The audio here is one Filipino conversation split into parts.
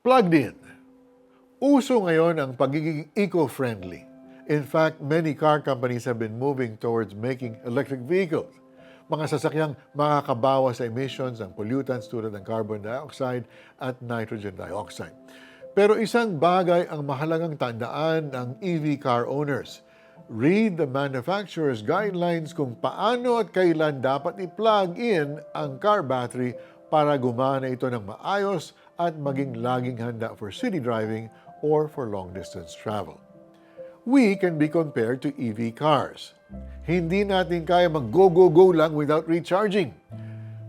Plugged in. Uso ngayon ang pagiging eco-friendly. In fact, many car companies have been moving towards making electric vehicles. Mga sasakyang makakabawas sa emissions ng pollutants tulad ng carbon dioxide at nitrogen dioxide. Pero isang bagay ang mahalagang tandaan ng EV car owners. Read the manufacturer's guidelines kung paano at kailan dapat i-plug in ang car battery para gumana ito ng maayos at maging laging handa for city driving or for long-distance travel. We can be compared to EV cars. Hindi natin kaya mag-go-go-go lang without recharging.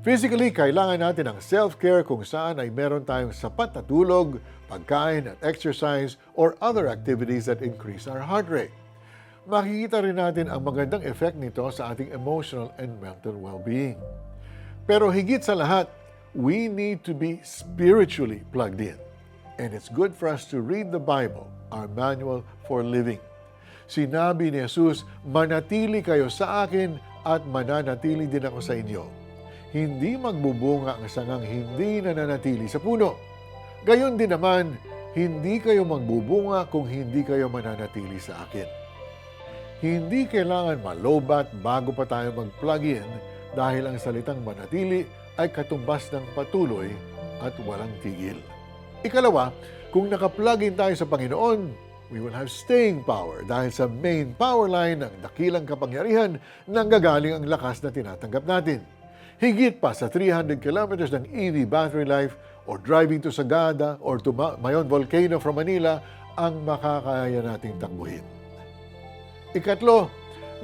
Physically, kailangan natin ng self-care kung saan ay meron tayong sapat na tulog, pagkain at exercise or other activities that increase our heart rate. Makikita rin natin ang magandang effect nito sa ating emotional and mental well-being. Pero higit sa lahat, we need to be spiritually plugged in. And it's good for us to read the Bible, our manual for living. Sinabi ni Jesus, manatili kayo sa akin at mananatili din ako sa inyo. Hindi magbubunga ang sangang hindi nananatili sa puno. Gayon din naman, hindi kayo magbubunga kung hindi kayo mananatili sa akin. Hindi kailangan malobat bago pa tayo mag-plug in dahil ang salitang manatili ay katumbas ng patuloy at walang tigil. Ikalawa, kung naka-plug in tayo sa Panginoon, we will have staying power dahil sa main power line ng dakilang kapangyarihan nanggagaling ang lakas na tinatanggap natin. Higit pa sa 300 kilometers ng EV battery life or driving to Sagada or to Mayon Volcano from Manila ang makakaya nating takbuhin. Ikatlo,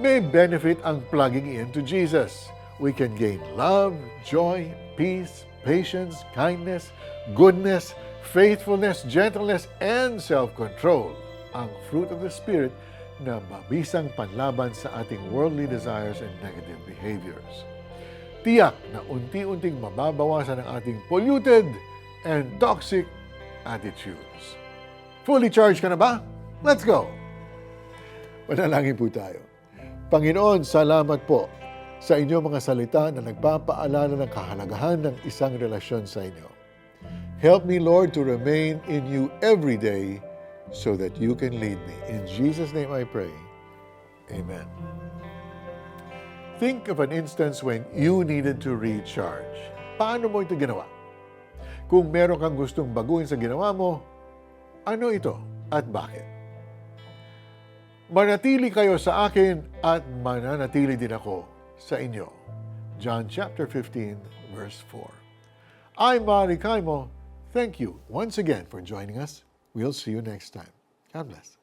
may benefit ang plugging in to Jesus. We can gain love, joy, peace, patience, kindness, goodness, faithfulness, gentleness, and self-control, ang fruit of the Spirit na mabisang panlaban sa ating worldly desires and negative behaviors. Tiyak na unti-unting mababawasan ang ating polluted and toxic attitudes. Fully charged ka na ba? Let's go! Manalangin po tayo. Panginoon, salamat po sa inyong mga salita na nagpapaalala ng kahalagahan ng isang relasyon sa inyo. Help me, Lord, to remain in you every day so that you can lead me. In Jesus' name I pray. Amen. Think of an instance when you needed to recharge. Paano mo ito ginawa? Kung meron kang gustong baguhin sa ginawa mo, ano ito at bakit? Manatili kayo sa akin at mananatili din ako sa inyo. John chapter 15, verse 4. I'm Mari Kaimo. Thank you once again for joining us. We'll see you next time. God bless.